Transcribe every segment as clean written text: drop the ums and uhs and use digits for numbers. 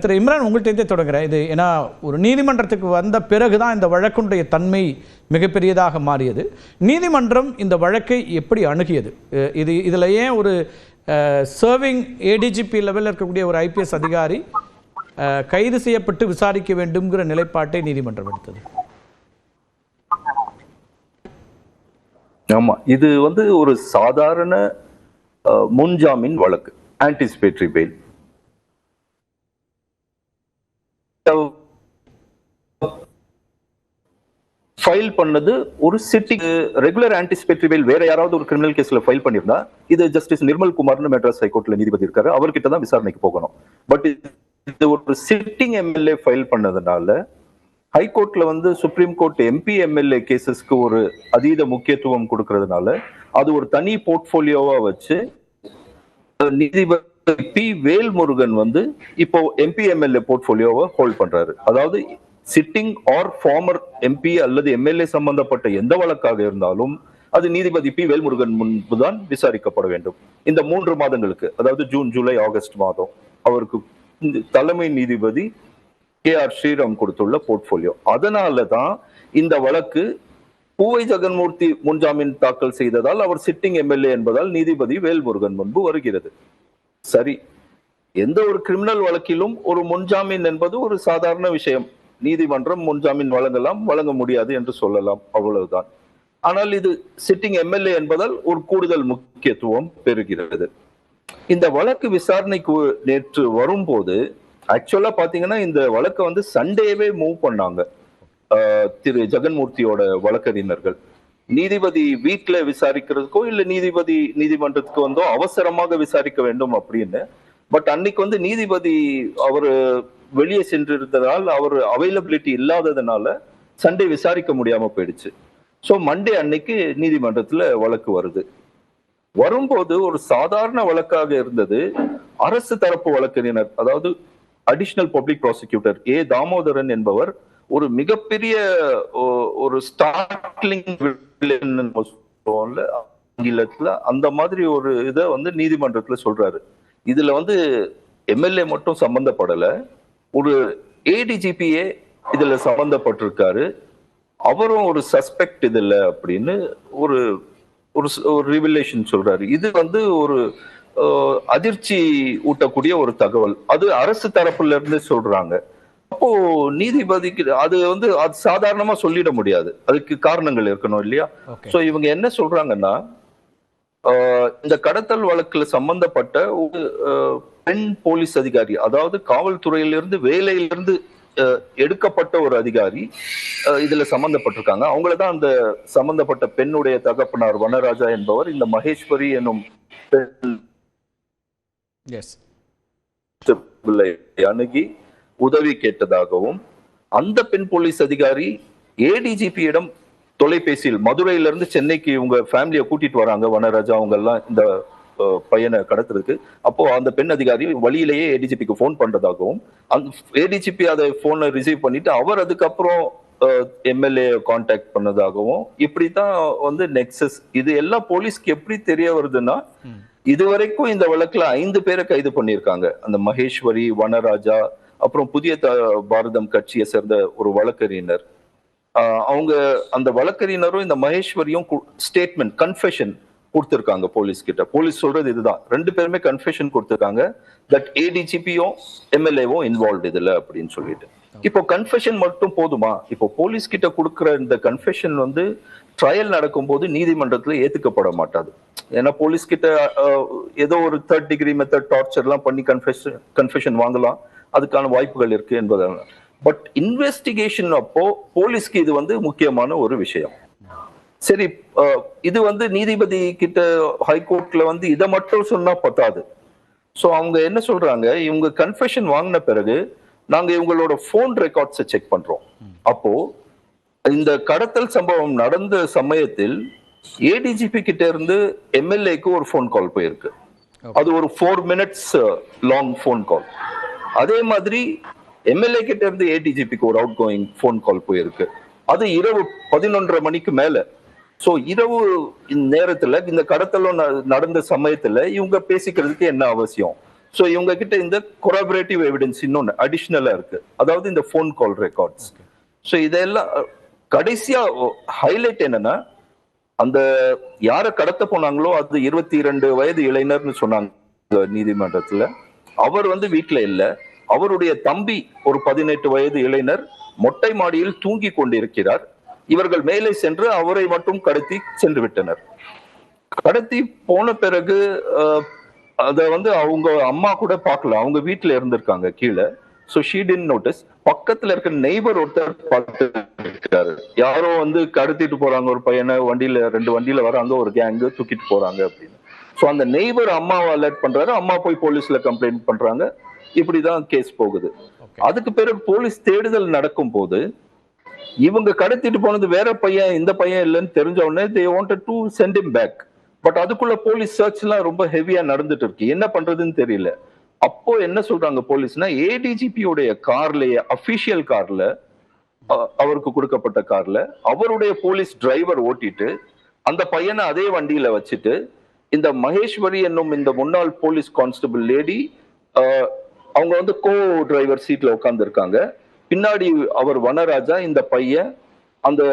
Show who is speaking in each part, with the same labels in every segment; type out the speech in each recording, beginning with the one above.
Speaker 1: திரு இம்ரான், உங்கள்கிட்ட தொடங்குறேன். இது ஏன்னா ஒரு நீதிமன்றத்துக்கு வந்த பிறகு தான் இந்த வழக்குடைய தன்மை மிகப்பெரியதாக மாறியது. நீதிமன்றம் இந்த வழக்கை எப்படி அணுகியது? இதில் ஏன் ஒரு சர்விங் ஏடிஜிபி லெவலில் இருக்கக்கூடிய ஒரு ஐபிஎஸ் அதிகாரி கைது செய்யப்பட்டு விசாரிக்க வேண்டும்ங்கிற நிலைப்பாட்டை நீதிமன்றம் எடுத்தது?
Speaker 2: ஆமா, இது ஒரு சாதாரண முன்ஜாமீன் வழக்கு, ஆன்டிசிபேட்டரி பெயில். ஃபைல் பண்ணது ஒரு சிட்டிங் ரெகுலர் ஆன்டிசிபேட்டரி பெயில். வேற யாராவது ஒரு கிரிமினல் கேஸ்ல ஃபைல் பண்ணிருந்தா இது ஜஸ்டிஸ் நிர்மல் குமார்னு மெட்ராஸ் ஹைகோர்ட்ல நீதிபதி இருக்காரு, அவர்கிட்ட தான் விசாரணைக்கு போகணும். பட் இது ஒரு சிட்டிங் எம்எல்ஏ ஃபைல் பண்ணதுனால ஹைகோர்ட்ல சுப்ரீம் கோர்ட் எம்பி எம்எல்ஏ கேசஸ்க்கு ஒரு அதீத முக்கியத்துவம் கொடுக்கறதுனால அது ஒரு தனி போர்ட்போலியோவா வச்சு நீதிபதி பி வேல்முருகன் இப்போ எம்பி எம்எல்ஏ போர்ட்போலியோவை ஹோல்ட் பண்றாரு. அதாவது சிட்டிங் ஆர் ஃபார்மர் எம்பி அல்லது எம்எல்ஏ சம்பந்தப்பட்ட எந்த வழக்காக இருந்தாலும் அது நீதிபதி பி வேல்முருகன் முன்புதான் விசாரிக்கப்பட வேண்டும். இந்த 3 மாதங்களுக்கு, அதாவது ஜூன், ஜூலை, ஆகஸ்ட் மாதம் அவருக்கு தலைமை நீதிபதி KR ஸ்ரீராம் கொடுத்துள்ள போர்ட்போலியோ. அதனாலதான் இந்த வழக்கு பூவை ஜெகன்மூர்த்தி முன்ஜாமீன் தாக்கல் செய்ததால் அவர் சிட்டிங் எம்எல்ஏ என்பதால் நீதிபதி வேல்முருகன் முன்பு வருகிறது. சரி, எந்த ஒரு கிரிமினல் வழக்கிலும் ஒரு முன்ஜாமீன் என்பது ஒரு சாதாரண விஷயம். நீதிமன்றம் முன்ஜாமீன் வழங்கலாம், வழங்க முடியாது என்று சொல்லலாம், அவ்வளவுதான். ஆனால் இது சிட்டிங் எம்எல்ஏ என்பதால் ஒரு கூடுதல் முக்கியத்துவம் பெறுகிறது. இந்த வழக்கு விசாரணைக்கு நேற்று வரும்போது ஆக்சுவலா பாத்தீங்கன்னா இந்த வழக்கை சண்டேவே மூவ் பண்ணாங்க திரு ஜெகன்மூர்த்தியோட வழக்கறிஞர்கள். நீதிபதி வீட்டுல விசாரிக்கிறதுக்கோ இல்ல நீதிபதி நீதிமன்றத்துக்கு அவசரமாக விசாரிக்க வேண்டும் அப்படின்னு. பட் அன்னைக்கு நீதிபதி அவரு வெளியே சென்றிருந்ததால் அவர் அவைலபிலிட்டி இல்லாததுனால சண்டே விசாரிக்க முடியாம போயிடுச்சு. ஸோ மண்டே அன்னைக்கு நீதிமன்றத்துல வழக்கு வரும்போது ஒரு சாதாரண வழக்காக இருந்தது. அரசு தரப்பு வழக்கறிஞர், அதாவது அடிஷனல் பப்ளிக் ப்ராசிக்யூட்டர் தாமோதரன் என்பவர் ஒரு மிகப்பெரிய ஒரு ஸ்டார்ட்லிங் ஆங்கிலத்துல அந்த மாதிரி ஒரு இதை நீதிமன்றத்துல சொல்றாரு. இதுல எம்எல்ஏ மட்டும் சம்பந்தப்படல, ஒரு ஏடிஜிபியே இதுல சம்பந்தப்பட்டிருக்காரு, அவரும் ஒரு சஸ்பெக்ட் இதுல அப்படின்னு ஒரு ஒரு ரிவிலேஷன் சொல்றாரு. இது ஒரு அதிர்ச்சி ஊட்டக்கூடிய ஒரு தகவல். அது அரசு தரப்புல இருந்து சொல்றாங்க. அப்போ நீதிபதிக்கு அது அது சாதாரணமா சொல்லிட முடியாது, அதுக்கு காரணங்கள் இருக்கணும் இல்லையா? சோ இவங்க என்ன சொல்றாங்கன்னா, இந்த கடத்தல் வழக்குல சம்பந்தப்பட்ட ஒரு பெண் போலீஸ் அதிகாரி, அதாவது காவல்துறையிலிருந்து வேலையிலிருந்து எடுக்கப்பட்ட ஒரு அதிகாரி இதுல சம்பந்தப்பட்டிருக்காங்க. அவங்களதான் அந்த சம்பந்தப்பட்ட பெண்ணுடைய தகப்பனார் வனராஜா என்பவர் இந்த மகேஸ்வரி என்னும் அணுகி உதவி கேட்டதாகவும், அந்த பெண் போலீஸ் அதிகாரி ஏடிஜிபியிடம் தொலைபேசியில் மதுரையிலிருந்து சென்னைக்கு இவங்க ஃபேமிலியை கூட்டிட்டு வராங்க, வனராஜா அவங்க எல்லாம் இந்த பையனை கடத்துறதுக்கு. அப்போ அந்த பெண் அதிகாரி வழியிலேயே ஏடிஜிபிக்கு போன் பண்றதாகவும், ஏடிஜிபி அதை போனை ரிசீவ் பண்ணிட்டு அவர் அதுக்கப்புறம் எம்எல்ஏ கான்டாக்ட் பண்ணதாகவும், இப்படித்தான் நெக்ஸஸ். இது எல்லாம் போலீஸ்க்கு எப்படி தெரிய வருதுன்னா, இதுவரைக்கும் இந்த வழக்குல 5 பேரை கைது பண்ணியிருக்காங்க. அந்த மகேஸ்வரி, வனராஜா, அப்புறம் புதிய பாரதம் கட்சியை சேர்ந்த ஒரு வழக்கறிஞர். அவங்க அந்த வழக்கறிஞரும் இந்த மகேஸ்வரியும் ஸ்டேட்மெண்ட் கன்ஃபெஷன் கொடுத்திருக்காங்க போலீஸ் கிட்ட. போலீஸ் சொல்றது இதுதான், 2 பேருமே கன்ஃபெஷன் கொடுத்திருக்காங்க, தட் ஏடிஜிபியும் எம்எல்ஏவும் இன்வால்வ் இதுல அப்படின்னு சொல்லிட்டு. இப்போ கன்ஃபெஷன் மட்டும் போதுமா? இப்போ போலீஸ் கிட்ட கொடுக்குற இந்த கன்ஃபெஷன் ட்ரையல் நடக்கும் போது நீதிமன்றத்துல ஏத்துக்கப்பட மாட்டாது. ஏன்னா போலீஸ் கிட்ட ஏதோ ஒரு 3rd டிகிரி மெத்தட் டார்ச்சர் எல்லாம் பண்ணி கன்ஃபெஷன் வாங்கலாம், அதுக்கான வாய்ப்புகள் இருக்கு என்பதால. பட் இன்வெஸ்டிகேஷன் அப்போ போலீஸ்க்கு இது முக்கியமான ஒரு விஷயம். சரி, இது நீதிபதி கிட்ட ஹைகோர்ட்ல இதை மட்டும் சொன்னா பத்தாது. சோ அவங்க என்ன சொல்றாங்க, இவங்க கன்ஃபெஷன் வாங்கின பிறகு நாங்க இவங்களோட போன் ரெக்கார்ட்ஸை செக் பண்றோம். அப்போ இந்த கடத்தல் சம்பவம் நடந்த சமயத்தில் ஏடிஜிபி கிட்ட இருந்து எம்எல்ஏக்கு ஒரு போன் கால் போயிருக்கு. அது ஒரு 4 minutes லாங் போன் கால். அதே மாதிரி எம்எல்ஏ கிட்ட இருந்து ஏடிஜிபிக்கு ஒரு அவுட் கோயிங் போன் கால் போயிருக்கு. அது இரவு 11:30 மணிக்கு மேல. சோ இரவு நேரத்துல இந்த கடத்தலும் நடந்த சமயத்துல இவங்க பேசிக்கிறதுக்கு என்ன அவசியம்? சோ இவங்க கிட்ட இந்த கொராபரேட்டிவ் எவிடன்ஸ் இன்னொன்னு அடிஷனலா இருக்கு, அதாவது இந்த போன் கால் ரெக்கார்ட்ஸ். சோ இதெல்லாம் கடைசியா ஹைலைட் என்னன்னா, அந்த யார கடத்த போனாங்களோ அது 22 வயது இளைஞர்னு சொன்னாங்க நீதிமன்றத்துல. அவர் வந்து வீட்டுல இல்ல, அவருடைய தம்பி ஒரு 18 வயது இளைஞர் மொட்டை மாடியில் தூங்கி கொண்டிருக்கிறார். இவர்கள் மேலே சென்று அவரை மட்டும் கடத்தி சென்று விட்டனர். கடத்தி போன பிறகு அத வந்து அவங்க அம்மா கூட பார்க்கல, அவங்க வீட்டுல இருந்திருக்காங்க கீழே. So she didn't notice. பக்கத்துல இருக்க நெய்பர் ஒருத்தர் பார்த்து இருக்காரு, யாரோ வந்து கடத்திட்டு போறாங்க ஒரு பையனை, வண்டியில 2 வண்டியில வராங்க, ஒரு கேங்கு தூக்கிட்டு போறாங்க அப்படின்னு. சோ அந்த நெய்பர் அம்மாவை அலர்ட் பண்றாரு, அம்மா போய் போலீஸ்ல கம்ப்ளைண்ட் பண்றாங்க. இப்படிதான் கேஸ் போகுது. அதுக்கு பிறகு போலீஸ் தேடுதல் நடக்கும் போது இவங்க கடத்திட்டு போனது வேற பையன், இந்த பையன் இல்லைன்னு தெரிஞ்ச உடனே they wanted to send him back. But அதுக்குள்ள போலீஸ் சர்ச் எல்லாம் ரொம்ப ஹெவியா நடந்துட்டு இருக்கு, என்ன பண்றதுன்னு தெரியல. அப்போ என்ன சொல்றாங்க போலீஸ்னா, ஏடிஜிபி உடைய கார்லயே, அபிஷியல் கார்ல, அவருக்கு கொடுக்கப்பட்ட கார்ல அவருடைய போலீஸ் டிரைவர் ஓட்டிட்டு அந்த பையனை அதே வண்டியில வச்சுட்டு இந்த மகேஸ்வரி என்னும் இந்த முன்னாள் போலீஸ் கான்ஸ்டபிள் லேடி அவங்க வந்து கோ டிரைவர் சீட்ல உட்கார்ந்து இருக்காங்க. பின்னாடி அவர் வனராஜா, இந்த பையன், அந்த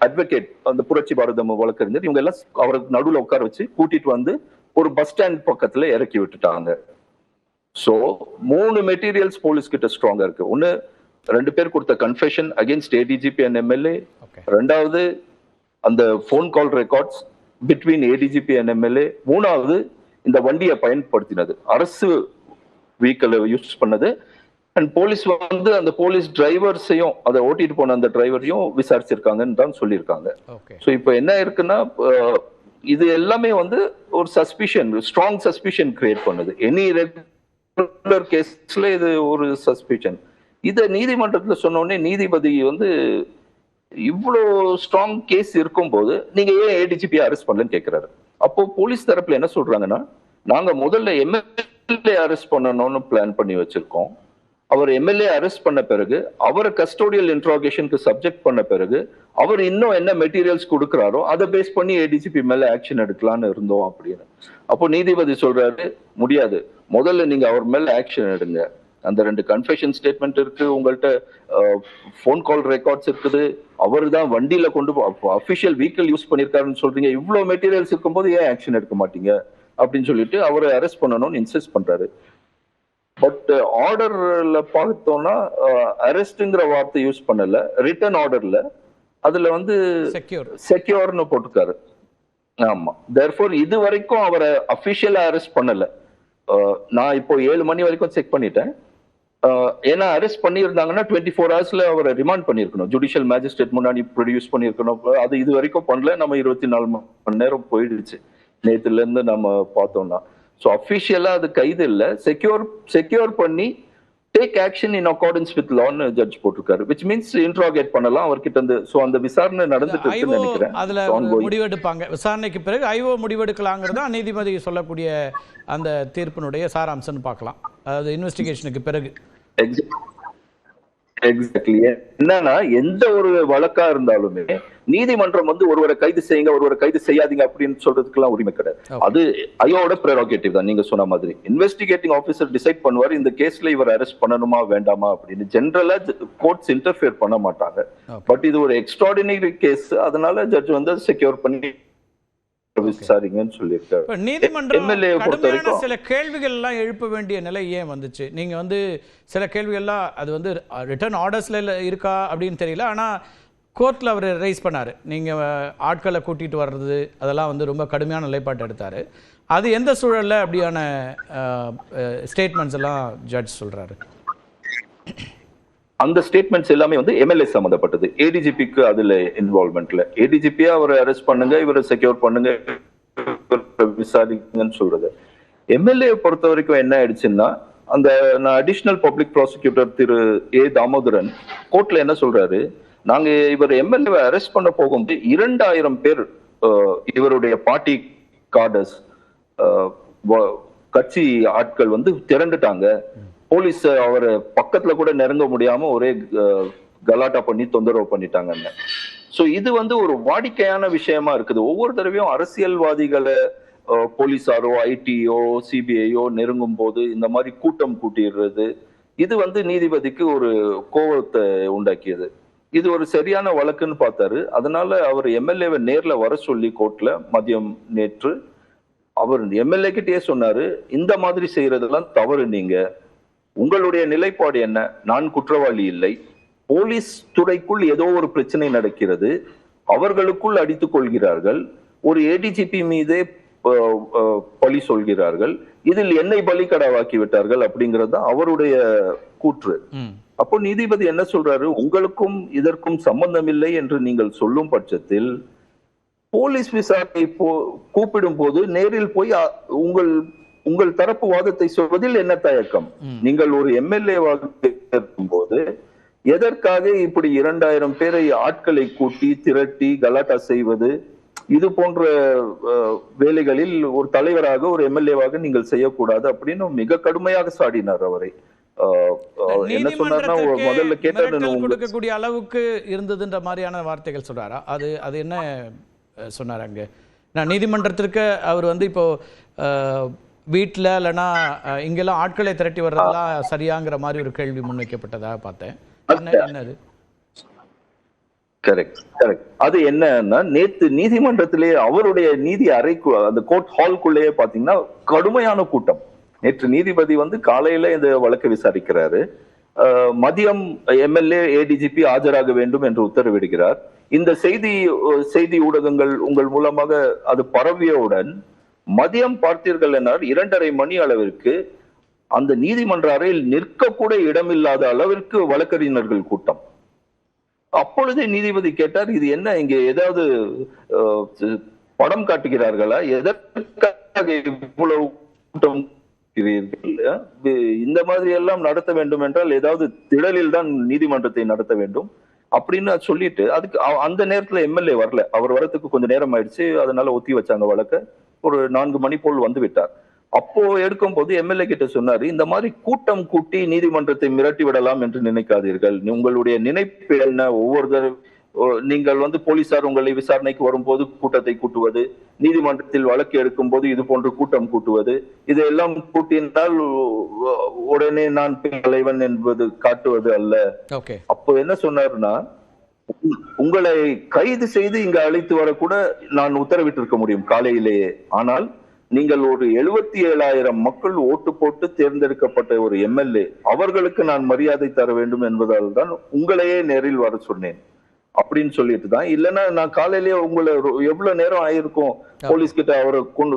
Speaker 2: அட்வொகேட், அந்த புரட்சி பாரதம் வழக்கறிஞர், இவங்க எல்லாம் அவருக்கு நடுவுல உட்கார வச்சு கூட்டிட்டு வந்து ஒரு பஸ் ஸ்டாண்ட் பக்கத்துல இறக்கி விட்டுட்டாங்க. சோ 3 மெட்டீரியல்ஸ் போலீஸ் கிட்ட ஸ்ட்ராங்கா இருக்கு. ஒன்னு, 2 பேர் கொடுத்த confession against ADGP and MLA. ரெண்டாவது அந்த phone call records between ADGP and MLA. மூணாவது இந்த வண்டியை பயன்படுத்தினது, அரசு வெஹிக்கிள் யூஸ் பண்ணது. அண்ட் போலீஸ் வந்து அந்த போலீஸ் டிரைவர்ஸையும், அதை ஓட்டிட்டு போன அந்த டிரைவரையும் விசாரிச்சிருக்காங்கன்னு தான் சொல்லியிருக்காங்க. ஸோ இப்போ என்ன இருக்குன்னா, இது எல்லாமே வந்து ஒரு சஸ்பிஷன், ஸ்ட்ராங் சஸ்பிஷன் கிரியேட் பண்ணுது. எனி ரெகுலர் கேஸ்ல இது ஒரு சஸ்பிஷன். இதை நீதிமன்றத்துல சொன்ன உடனே நீதிபதி வந்து, இவ்வளோ ஸ்ட்ராங் கேஸ் இருக்கும் போது நீங்க ஏன் ஏடிஜிபி அரெஸ்ட் பண்ணலன்னு கேட்கிறாரு. அப்போ போலீஸ் தரப்புல என்ன சொல்றாங்கன்னா, நாங்க முதல்ல எம்எல்ஏ அரெஸ்ட் பண்ணணும்னு பிளான் பண்ணி வச்சிருக்கோம். அவர் எம்எல்ஏ அரெஸ்ட் பண்ண பிறகு அவரை கஸ்டோடியல் இன்ட்ராகேஷனுக்கு சப்ஜெக்ட் பண்ண பிறகு அவர் இன்னும் என்ன மெட்டீரியல்ஸ் கொடுக்குறாரோ அதை பேஸ் பண்ணி ஏடிஜிபி மேல ஆக்ஷன் எடுக்கலாம்னு இருந்தோம் அப்படின்னு. அப்போ நீதிபதி சொல்றாரு, முடியாது, முதல்ல நீங்க அவர் மேல ஆக்ஷன் எடுங்க. அந்த 2 கன்ஃபெஷன் ஸ்டேட்மெண்ட் இருக்கு, உங்கள்கிட்ட போன் கால் ரெக்கார்ட்ஸ் இருக்குது, அவர் தான் வண்டியில கொண்டு அபிஷியல் வெஹிக்கிள் யூஸ் பண்ணிருக்காருன்னு சொல்றீங்க, இவ்வளவு மெட்டீரியல்ஸ் இருக்கும்போது ஏன் ஆக்ஷன் எடுக்க மாட்டீங்க அப்படின்னு சொல்லிட்டு அவரை அரெஸ்ட் பண்ணணும்னு இன்சிஸ்ட் பண்றாரு. பட் ஆர்டர்ல பார்த்தோம்னா அரெஸ்ட்ங்கிற வார்த்தை யூஸ் பண்ணல, ரிட்டர்ன் ஆர்டர்ல அதுல வந்து செக்யூர்னு போட்டுக்காரு. ஆமா, தேர்ஃபோர் இது வரைக்கும் அவரை அபிஷியலா அரெஸ்ட் பண்ணல. நான் இப்போ 7 மணி வரைக்கும் செக் பண்ணிட்டேன். ஏன்னா அரெஸ்ட் பண்ணியிருந்தாங்கன்னா 24 ஹவர்ஸ்ல அவரை ரிமாண்ட் பண்ணிருக்கணும், ஜுடிஷியல் மேஜிஸ்ட்ரேட் முன்னாடி ப்ரொடியூஸ் பண்ணிருக்கணும். அது இது வரைக்கும் பண்ணல. நம்ம 24 மணி நேரம் போயிடுச்சு நேத்துல இருந்து நம்ம பார்த்தோம்னா. ஸோ அஃபிஷியலா அது கைது இல்லை, செக்யூர் பண்ணி take action in accordance with லான்னு ஜட்ஜ் போட்டிருக்காரு. விச் மீன்ஸ் இன்ட்ராகேட் பண்ணலாம் அவர்கிட்ட இருந்து. ஸோ அந்த விசாரணை நடந்துட்டு இருக்குன்னு நினைக்கிறேன்.
Speaker 1: அதுல முடிவெடுப்பாங்க, விசாரணைக்கு பிறகு ஐஓ முடிவெடுக்கலாங்கிறதா நீதிபதி சொல்லக்கூடிய அந்த தீர்ப்பினுடைய சாராம்சம்னு பார்க்கலாம், அதாவது இன்வெஸ்டிகேஷனுக்கு பிறகு.
Speaker 2: எக்ஸாக்ட்லி. என்னன்னா, எந்த ஒரு வழக்கா இருந்தாலுமே நீதிமன்றம் வந்து ஒருவரை கைது செய்யுங்க, ஒருவரை கைது செய்யாதீங்க அப்படின்னு சொல்றதுக்கு எல்லாம் உரிமை கிடையாது. அது ஐயோட ப்ரெரோகேட்டிவ் தான். நீங்க சொன்ன மாதிரி இன்வெஸ்டிகேட்டிங் ஆபீசர் டிசைட் பண்ணுவார், இந்த கேஸ்ல இவர் அரெஸ்ட் பண்ணணுமா வேண்டாமா அப்படின்னு. ஜெனரலா கோர்ட்ஸ் இன்டர்ஃபியர் பண்ண மாட்டாங்க. பட் இது ஒரு எக்ஸ்ட்ராடினரி கேஸ், அதனால ஜட்ஜ் வந்து செக்யூர் பண்ணி விசாரிங்கன்னு சொல்லியிருக்காரு.
Speaker 1: நீதிமன்றம் சில கேள்விகள் எல்லாம் எழுப்ப வேண்டிய நிலை ஏன் வந்துச்சு? நீங்க வந்து சில கேள்விகள்லாம் அது வந்து ரிட்டர்ன் ஆர்டர்ஸ்ல இருக்கா அப்படின்னு தெரியல, ஆனா கோர்ட்ல அவர் ரைஸ் பண்ணாரு, நீங்க ஆட்களை கூட்டிட்டு வர்றது அதெல்லாம் வந்து ரொம்ப கடுமையான நிலைப்பாட்டு எடுத்தாரு. அது எந்த சூழல்ல அப்படியான ஸ்டேட்மெண்ட்ஸ் எல்லாம் ஜட்ஜ் சொல்றாரு?
Speaker 2: அந்த ஸ்டேட்மெண்ட்ஸ் எல்லாமே வந்து எம்எல்ஏ சம்பந்தப்பட்டது, ஏடிஜிபிக்கு அதுல இன்வால்வ்மெண்ட்ல. ஏடிஜிபியா அவரை அரெஸ்ட் பண்ணுங்க, இவரை செக்யூர் பண்ணுங்க, விசாரிங்கன்னு சொல்றது. எம்எல்ஏ பொறுத்த வரைக்கும் என்ன ஆயிடுச்சுன்னா, அந்த அடிஷனல் பப்ளிக் ப்ராசிக்யூட்டர் திரு ஏ தாமோதரன் கோர்ட்ல என்ன சொல்றாரு, நாங்க இவர் எம்எல்ஏ அரெஸ்ட் பண்ண போகும்போது 2000 பேர் இவருடைய பார்ட்டி கார்டர்ஸ், கட்சி ஆட்கள் வந்து திரண்டுட்டாங்க. போலீஸ் அவர் பக்கத்துல கூட நெருங்க முடியாம ஒரே கலாட்டா பண்ணி தொந்தரவு பண்ணிட்டாங்க. சோ இது வந்து ஒரு வாடிக்கையான விஷயமா இருக்குது. ஒவ்வொரு தடவையும் அரசியல்வாதிகளை போலீஸாரோ ஐடியோ சிபிஐயோ நெருங்கும் போது இந்த மாதிரி கூட்டம் கூட்டிடுறது, இது வந்து நீதிபதிக்கு ஒரு கோபத்தை உண்டாக்கியது. இது ஒரு சரியான வழக்குன்னு பார்த்தாரு. அதனால அவர் எம்எல்ஏவை நேர்ல வர சொல்லி கோர்ட்ல மதியம் நேற்று அவர் எம்எல்ஏ கிட்டயே சொன்னாரு, இந்த மாதிரி செய்யறதெல்லாம் தவறு. நீங்க உங்களுடைய நிலைப்பாடு என்ன? நான் குற்றவாளி இல்லை. போலீஸ் துறைக்குள் ஏதோ ஒரு பிரச்சனை நடக்கிறது, அவர்களுக்குள் அடித்துக் கொள்கிறார்கள், ஒரு ஏடிஜிபி மீதே பழி சொல்கிறார்கள், இதில் என்னை பலிக்கடாவாக்கி விட்டார்கள் அப்படிங்கிறது தான் அவருடைய கூற்று. அப்போ நீதிபதி என்ன சொல்றாரு, உங்களுக்கும் இதற்கும் சம்பந்தம் இல்லை என்று நீங்கள் சொல்லும் பட்சத்தில் போலீஸ் விசாரணை கூப்பிடும் போது நேரில் போய் உங்கள் தரப்பு வாதத்தை சொல்வதில் என்ன தயக்கம்? நீங்கள் ஒரு எம்எல்ஏவாக இருக்கும் போது எதற்காக இப்படி 2000 பேரை ஆட்களை கூட்டி திரட்டி கலாட்டா செய்வது, இது போன்ற வேலைகளில் ஒரு தலைவராக ஒரு எம்எல்ஏவாக நீங்கள் செய்யக்கூடாது அப்படின்னு மிக கடுமையாக சாடினார் அவரை. என்ன சொன்னார்னா, முதல்ல கேட்டாரு,
Speaker 1: கொடுக்கக்கூடிய அளவுக்கு இருந்ததுன்ற மாதிரியான வார்த்தைகள் சொல்றாரா? அது என்ன சொன்னார் அங்க? நான் நீதிமன்றத்திற்கு அவர் வந்து இப்போ வீட்டில் இல்லைன்னா இங்கெல்லாம் ஆட்களை திரட்டி வர்றதெல்லாம் சரியாங்கிற மாதிரி ஒரு கேள்வி முன்வைக்கப்பட்டதாக பார்த்தேன். என்னது?
Speaker 2: கரெக்ட். அது என்னன்னா, நேத்து நீதிமன்றத்திலே அவருடைய நீதி அறைக்கு அந்த கோர்ட் ஹால்குள்ளேயே பாத்தீங்கன்னா கடுமையான கூட்டம். நேற்று நீதிபதி வந்து காலையில இந்த வழக்கை விசாரிக்கிறாரு. மதியம் எம்எல்ஏ ஏடிஜிபி ஆஜராக வேண்டும் என்று உத்தரவிடுகிறார். இந்த செய்தி ஊடகங்கள் உங்கள் மூலமாக அது பரவியவுடன் மதியம் பார்த்தீர்கள் என்றால் 2:30 மணி அளவிற்கு அந்த நீதிமன்ற அறையில் நிற்க கூட இடமில்லாத அளவிற்கு வழக்கறிஞர்கள் கூட்டம். அப்பொழுதே நீதிபதி கேட்டார், இது என்ன, இங்க ஏதாவது படம் காட்டுகிறார்களா? எதற்காக இவ்வளவு கூட்டம்? இந்த மாதிரி எல்லாம் நடத்த வேண்டும் என்றால் ஏதாவது திடலில் தான் நீதிமன்றத்தை நடத்த வேண்டும் அப்படின்னு சொல்லிட்டு, அதுக்கு அந்த நேரத்துல எம்எல்ஏ வரல. அவர் வரத்துக்கு கொஞ்சம் நேரம் ஆயிடுச்சு, அதனால ஒத்தி வச்சாங்க வழக்க. ஒரு 4 மணி போல் வந்து விட்டார். அப்போ எடுக்கும் போது எம்எல்ஏ கிட்ட சொன்னாரு, இந்த மாதிரி கூட்டம் கூட்டி நீதிமன்றத்தை மிரட்டி விடலாம் என்று நினைக்காதீர்கள். உங்களுடைய நினைப்பு என்ன? நீங்கள் வந்து போலீசார் உங்களை விசாரணைக்கு வரும்போது கூட்டத்தை கூட்டுவது, நீதிமன்றத்தில் வழக்கு எடுக்கும் போது இது போன்று கூட்டம் கூட்டுவது, இதையெல்லாம் கூட்டினால் உடனே நான் தலைவன் என்பது காட்டுவது அல்ல. அப்போ என்ன சொன்னாருன்னா, உங்களை கைது செய்து இங்க அழைத்து வர கூட நான் உத்தரவிட்டு இருக்க முடியும் காலையிலேயே. ஆனால் நீங்கள் ஒரு 77,000 மக்கள் ஓட்டு போட்டு தேர்ந்தெடுக்கப்பட்ட ஒரு எம்எல்ஏ, அவர்களுக்கு நான் மரியாதை தர வேண்டும் என்பதால் தான் உங்களையே நேரில் வர சொன்னேன் அப்படின்னு சொல்லிட்டு தான். இல்லைன்னா நான் காலையிலேயே உங்களை எவ்வளவு நேரம் ஆயிருக்கும் போலீஸ் கிட்ட அவரை கொண்டு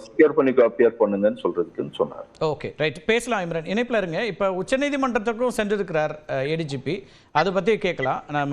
Speaker 2: ஸ்கேர் பண்ணி அப்பியர் பண்ணுங்கன்னு சொல்றதுக்குன்னு சொன்னார்.
Speaker 1: ஓகே, ரைட், பேசலாம். இம்ரான் இணைப்புல இருங்க. இப்ப உச்சநீதிமன்றத்துக்கும் சென்றிருக்கிறார் ஏடிஜிபி, அதை பத்தி கேட்கலாம். நம்ம